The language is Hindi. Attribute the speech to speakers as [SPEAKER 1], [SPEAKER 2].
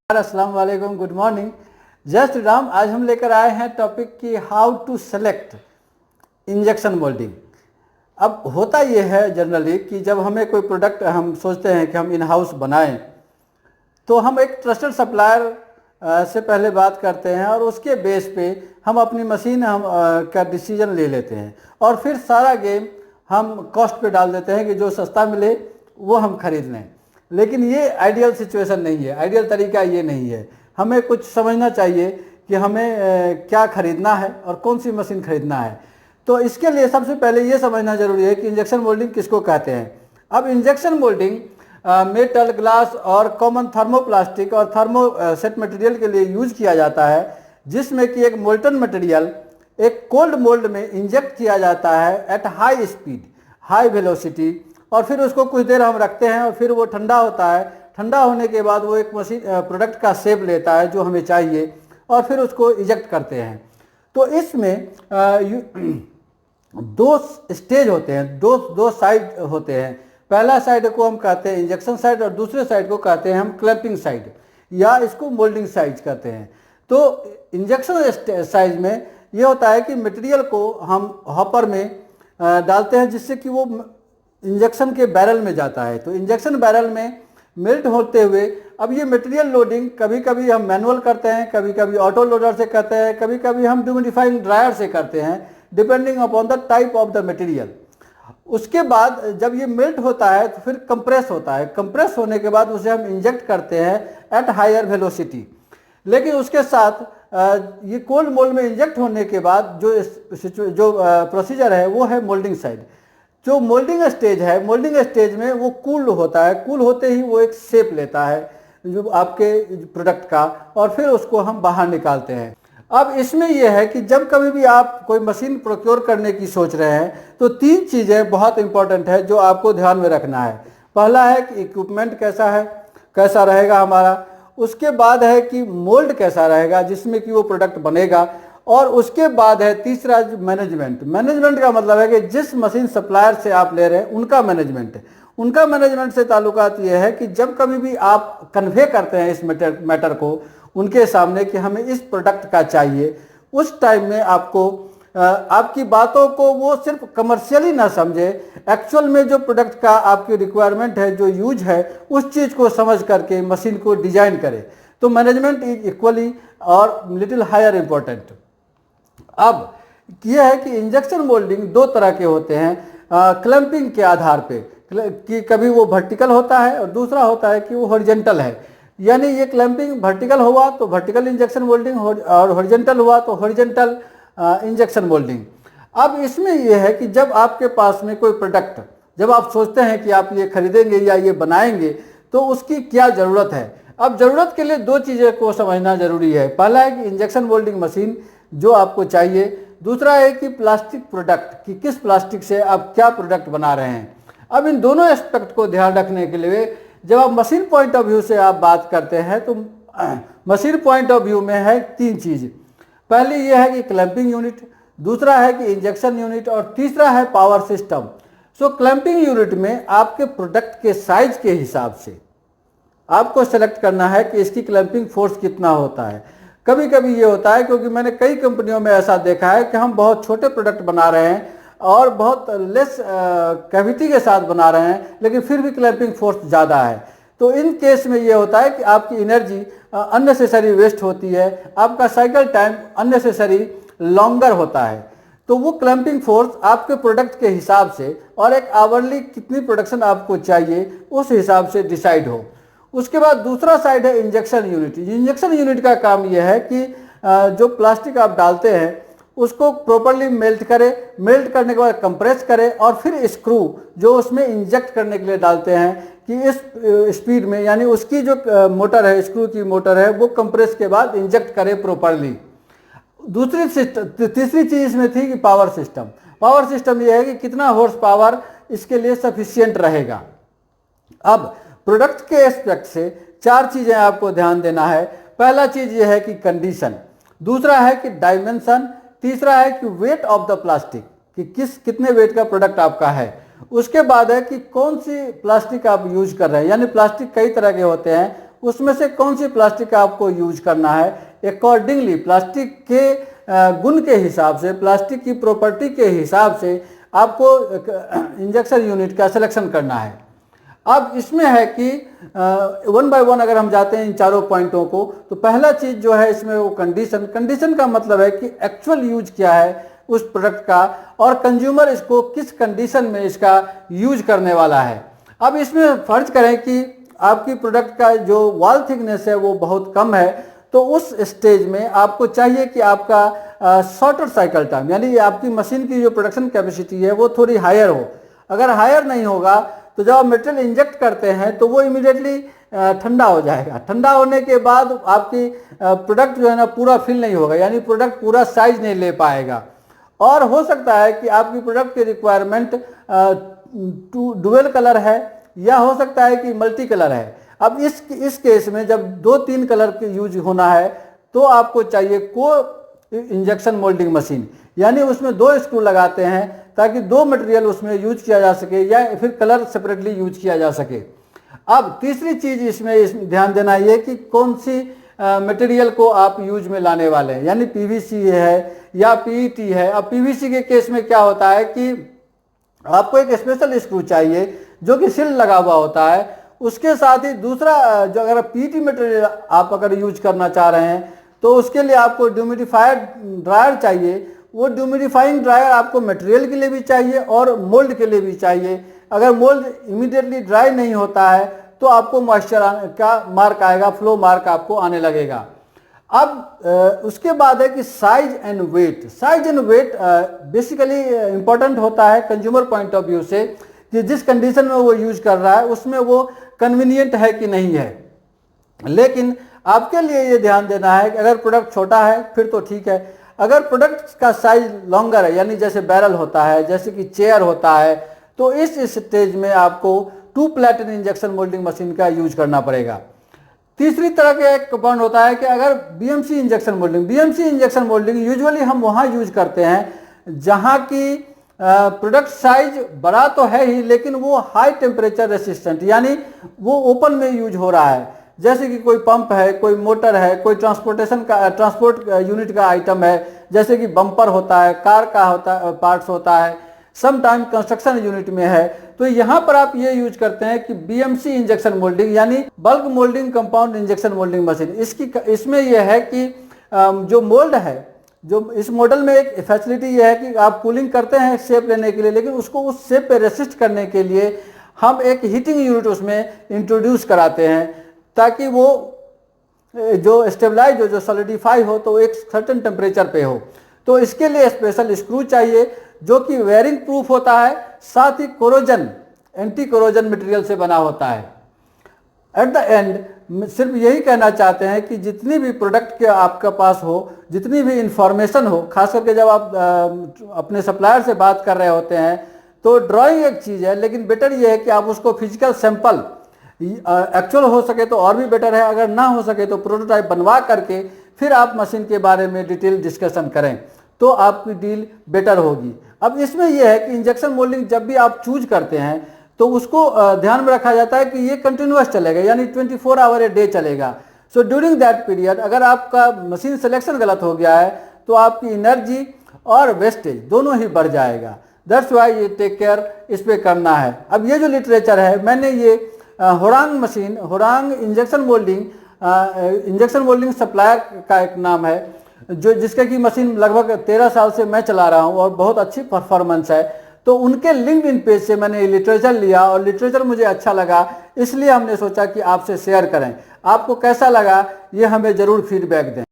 [SPEAKER 1] अस्सलाम वालेकुम, गुड मॉर्निंग। जय श्री राम। आज हम लेकर आए हैं टॉपिक की how to select injection moulding. अब होता ये है जनरली कि जब हमें कोई प्रोडक्ट हम सोचते हैं कि हम इन हाउस बनाएं तो हम एक ट्रस्टेड सप्लायर से पहले बात करते हैं और उसके बेस पे हम अपनी मशीन का डिसीजन ले लेते हैं और फिर सारा गेम हम कॉस्ट पे डाल देते हैं कि जो सस्ता मिले वो हम खरीद लें। लेकिन ये आइडियल सिचुएशन नहीं है, आइडियल तरीका ये नहीं है। हमें कुछ समझना चाहिए कि हमें क्या खरीदना है और कौन सी मशीन खरीदना है। तो इसके लिए सबसे पहले ये समझना जरूरी है कि इंजेक्शन मोल्डिंग किसको कहते हैं। अब इंजेक्शन मोल्डिंग मेटल, ग्लास और कॉमन थर्मोप्लास्टिक और थर्मो सेट मटेरियल के लिए यूज किया जाता है, जिसमें कि एक मोल्टन मटेरियल एक कोल्ड मोल्ड में इंजेक्ट किया जाता है at high speed, high velocity, और फिर उसको कुछ देर हम रखते हैं और फिर वो ठंडा होता है। ठंडा होने के बाद वो एक मशीन प्रोडक्ट का शेप लेता है जो हमें चाहिए और फिर उसको इजेक्ट करते हैं। तो इसमें दो स्टेज होते हैं, दो साइड होते हैं। पहला साइड को हम कहते हैं इंजेक्शन साइड और दूसरे साइड को कहते हैं हम क्लैंपिंग साइड या इसको मोल्डिंग साइड कहते हैं। तो इंजेक्शन साइज में ये होता है कि मटेरियल को हम हॉपर में डालते हैं जिससे कि वो इंजेक्शन के बैरल में जाता है। तो इंजेक्शन बैरल में मेल्ट होते हुए अब ये मटेरियल लोडिंग कभी कभी हम मैनुअल करते हैं, कभी कभी ऑटो लोडर से करते हैं, कभी कभी हम ह्यूमिडिफाइंग ड्रायर से करते हैं, depending upon the type of the material. उसके बाद जब ये मेल्ट होता है तो फिर कंप्रेस होता है। कंप्रेस होने के बाद उसे हम इंजेक्ट करते हैं एट हायर वेलोसिटी। लेकिन उसके साथ ये कोल्ड मोल्ड में इंजेक्ट होने के बाद जो प्रोसीजर है वो है मोल्डिंग साइड। जो मोल्डिंग स्टेज है, मोल्डिंग स्टेज में वो कूल होता है। कूल होते ही वो एक शेप लेता है जो आपके प्रोडक्ट का, और फिर उसको हम बाहर निकालते हैं। अब इसमें यह है कि जब कभी भी आप कोई मशीन प्रोक्योर करने की सोच रहे हैं तो तीन चीज़ें बहुत इंपॉर्टेंट है जो आपको ध्यान में रखना है। पहला है कि इक्विपमेंट कैसा रहेगा हमारा। उसके बाद है कि मोल्ड कैसा रहेगा जिसमें कि वो प्रोडक्ट बनेगा। और उसके बाद है तीसरा मैनेजमेंट। मैनेजमेंट का मतलब है कि जिस मशीन सप्लायर से आप ले रहे हैं उनका मैनेजमेंट है। उनका मैनेजमेंट से ताल्लुकात ये है कि जब कभी भी आप कन्वे करते हैं इस मैटर को उनके सामने कि हमें इस प्रोडक्ट का चाहिए, उस टाइम में आपको आपकी बातों को वो सिर्फ कमर्शियली ना समझे, एक्चुअल में जो प्रोडक्ट का आपकी रिक्वायरमेंट है, जो यूज है, उस चीज़ को समझ करके मशीन को डिजाइन करे। तो मैनेजमेंट इज इक्वली और लिटिल हायर इम्पोर्टेंट। अब यह है कि इंजेक्शन मोल्डिंग दो तरह के होते हैं क्लैंपिंग के आधार पे, कि कभी वो वर्टिकल होता है और दूसरा होता है कि वो हॉरिजॉन्टल है। यानी ये क्लैंपिंग वर्टिकल हुआ तो वर्टिकल इंजेक्शन मोल्डिंग और हॉरिजॉन्टल हुआ तो हॉरिजॉन्टल इंजेक्शन मोल्डिंग। अब इसमें यह है कि जब आपके पास में कोई प्रोडक्ट, जब आप सोचते हैं कि आप ये खरीदेंगे या ये बनाएंगे तो उसकी क्या ज़रूरत है। अब ज़रूरत के लिए दो चीज़ें को समझना जरूरी है। पहला है कि इंजेक्शन मोल्डिंग मशीन जो आपको चाहिए, दूसरा है कि प्लास्टिक प्रोडक्ट, कि किस प्लास्टिक से आप क्या प्रोडक्ट बना रहे हैं। अब इन दोनों एस्पेक्ट को ध्यान रखने के लिए जब आप मशीन पॉइंट ऑफ व्यू से आप बात करते हैं तो मशीन पॉइंट ऑफ व्यू में है तीन चीज़। पहली ये है कि क्लैंपिंग यूनिट, दूसरा है कि इंजेक्शन यूनिट और तीसरा है पावर सिस्टम। सो क्लैंपिंग यूनिट में आपके प्रोडक्ट के साइज के हिसाब से आपको सेलेक्ट करना है कि इसकी क्लैंपिंग फोर्स कितना होता है। कभी कभी ये होता है, क्योंकि मैंने कई कंपनियों में ऐसा देखा है कि हम बहुत छोटे प्रोडक्ट बना रहे हैं और बहुत लेस कैविटी के साथ बना रहे हैं, लेकिन फिर भी क्लैंपिंग फोर्स ज़्यादा है। तो इन केस में ये होता है कि आपकी एनर्जी अननेसेसरी वेस्ट होती है, आपका साइकिल टाइम अननेसेसरी लॉन्गर होता है। तो वो क्लैंपिंग फोर्स आपके प्रोडक्ट के हिसाब से और एक आवरली कितनी प्रोडक्शन आपको चाहिए उस हिसाब से डिसाइड हो। उसके बाद दूसरा साइड है इंजेक्शन यूनिट। इंजेक्शन यूनिट का काम यह है कि जो प्लास्टिक आप डालते हैं उसको प्रॉपरली मेल्ट करे, मेल्ट करने के बाद कंप्रेस करे और फिर स्क्रू जो उसमें इंजेक्ट करने के लिए डालते हैं कि इस स्पीड में, यानी उसकी जो मोटर है, स्क्रू की मोटर है, वो कंप्रेस के बाद इंजेक्ट करे प्रॉपरली। तीसरी चीज़ इसमें थी कि पावर सिस्टम। पावर सिस्टम यह है कि कितना हॉर्स पावर इसके लिए सफिशियंट रहेगा। अब प्रोडक्ट के एस्पेक्ट से चार चीज़ें आपको ध्यान देना है। पहला चीज़ यह है कि कंडीशन, दूसरा है कि डायमेंशन, तीसरा है कि वेट ऑफ द प्लास्टिक, कि कितने वेट का प्रोडक्ट आपका है। उसके बाद है कि कौन सी प्लास्टिक आप यूज कर रहे हैं, यानी प्लास्टिक कई तरह के होते हैं, उसमें से कौन सी प्लास्टिक आपको यूज करना है, अकॉर्डिंगली प्लास्टिक के गुण के हिसाब से, प्लास्टिक की प्रॉपर्टी के हिसाब से आपको इंजेक्शन यूनिट का सिलेक्शन करना है। अब इसमें है कि वन बाय वन अगर हम जाते हैं इन चारों पॉइंटों को, तो पहला चीज जो है इसमें वो कंडीशन का मतलब है कि एक्चुअल यूज क्या है उस प्रोडक्ट का, और कंज्यूमर इसको किस कंडीशन में इसका यूज करने वाला है। अब इसमें फर्ज करें कि आपकी प्रोडक्ट का जो वॉल थिकनेस है वो बहुत कम है, तो उस स्टेज में आपको चाहिए कि आपका शॉर्टर साइकिल टाइम, यानी आपकी मशीन की जो प्रोडक्शन कैपेसिटी है वो थोड़ी हायर हो। अगर हायर नहीं होगा तो जब आप मटेरियल इंजेक्ट करते हैं तो वो इमीडिएटली ठंडा हो जाएगा। ठंडा होने के बाद आपकी प्रोडक्ट जो है ना पूरा फिल नहीं होगा, यानी प्रोडक्ट पूरा साइज नहीं ले पाएगा। और हो सकता है कि आपकी प्रोडक्ट की रिक्वायरमेंट डुअल कलर है, या हो सकता है कि मल्टी कलर है। अब इस केस में जब 2-3 कलर के यूज होना है तो आपको चाहिए को इंजेक्शन मोल्डिंग मशीन, यानी उसमें 2 स्क्रू लगाते हैं ताकि 2 मटेरियल उसमें यूज किया जा सके, या फिर कलर सेपरेटली यूज किया जा सके। अब तीसरी चीज इसमें ध्यान देना ये कि कौन सी मटेरियल को आप यूज में लाने वाले हैं, यानी पीवीसी है या पीईटी है। अब पीवीसी के केस में क्या होता है कि आपको एक स्पेशल स्क्रू चाहिए जो कि सिल लगा हुआ होता है। उसके साथ ही दूसरा जो अगर पीईटी मटेरियल आप अगर यूज करना चाह रहे हैं तो उसके लिए आपको ड्यूमिडिफायर ड्रायर चाहिए। वो ड्यूमिडिफाइंग ड्रायर आपको मटेरियल के लिए भी चाहिए और मोल्ड के लिए भी चाहिए। अगर मोल्ड इमीडिएटली ड्राई नहीं होता है तो आपको मॉइस्चर का मार्क आएगा, फ्लो मार्क आपको आने लगेगा। अब उसके बाद है कि size and weight. Size and weight basically important होता है कंज्यूमर पॉइंट ऑफ व्यू से, कि जिस कंडीशन में वो यूज कर रहा है उसमें वो कन्वीनियंट है कि नहीं है। लेकिन आपके लिए ये ध्यान देना है कि अगर प्रोडक्ट छोटा है फिर तो ठीक है, अगर प्रोडक्ट का साइज लॉन्गर है, यानी जैसे बैरल होता है, जैसे कि चेयर होता है, तो इस स्टेज में आपको 2 प्लेटेड इंजेक्शन मोल्डिंग मशीन का यूज करना पड़ेगा। तीसरी तरह का एक कंपाउंड होता है कि अगर बीएमसी इंजेक्शन मोल्डिंग यूजुअली हम वहाँ यूज करते हैं जहाँ की प्रोडक्ट साइज बड़ा तो है ही, लेकिन वो हाई टेम्परेचर रेसिस्टेंट, यानी वो ओपन में यूज हो रहा है। जैसे कि कोई पंप है, कोई मोटर है, कोई ट्रांसपोर्ट यूनिट का आइटम है, जैसे कि बम्पर होता है, कार का पार्ट्स होता है, सम टाइम कंस्ट्रक्शन यूनिट में है। तो यहाँ पर आप ये यूज करते हैं कि बीएमसी इंजेक्शन मोल्डिंग, यानी bulk moulding compound injection moulding machine. इसमें यह है कि जो मोल्ड है, जो इस मॉडल में एक फैसिलिटी ये है कि आप कूलिंग करते हैं शेप लेने के लिए, लेकिन उसको उस शेप पे रेसिस्ट करने के लिए हम एक हीटिंग यूनिट उसमें इंट्रोड्यूस कराते हैं, ताकि वो जो स्टेबलाइज हो, जो सॉलिडिफाई हो, तो एक सर्टेन टेम्परेचर पे हो। तो इसके लिए स्पेशल स्क्रू चाहिए जो कि वेयरिंग प्रूफ होता है, साथ ही कोरोजन एंटी कोरोजन मटेरियल से बना होता है। एट द एंड सिर्फ यही कहना चाहते हैं कि जितनी भी प्रोडक्ट के आपके पास हो, जितनी भी इंफॉर्मेशन हो, खास करके जब आप अपने सप्लायर से बात कर रहे होते हैं, तो ड्राइंग एक चीज़ है, लेकिन बेटर ये है कि आप उसको फिजिकल सैंपल, एक्चुअल हो सके तो और भी बेटर है, अगर ना हो सके तो प्रोटोटाइप बनवा करके फिर आप मशीन के बारे में डिटेल डिस्कशन करें, तो आपकी डील बेटर होगी। अब इसमें यह है कि इंजेक्शन मोल्डिंग जब भी आप चूज करते हैं तो उसको ध्यान में रखा जाता है कि ये कंटिन्यूअस चलेगा, यानी 24 आवर ए डे चलेगा। सो ड्यूरिंग दैट पीरियड अगर आपका मशीन सिलेक्शन गलत हो गया है तो आपकी एनर्जी और वेस्टेज दोनों ही बढ़ जाएगा। दैट्स वाई ये टेक केयर इस पर करना है। अब ये जो लिटरेचर है, मैंने ये होरांग इंजेक्शन मोल्डिंग सप्लायर का एक नाम है, जो जिसके की मशीन लगभग 13 साल से मैं चला रहा हूँ और बहुत अच्छी परफॉर्मेंस है। तो उनके लिंक्डइन पेज से मैंने ये लिटरेचर लिया और लिटरेचर मुझे अच्छा लगा, इसलिए हमने सोचा कि आपसे शेयर करें। आपको कैसा लगा ये हमें ज़रूर फीडबैक दें।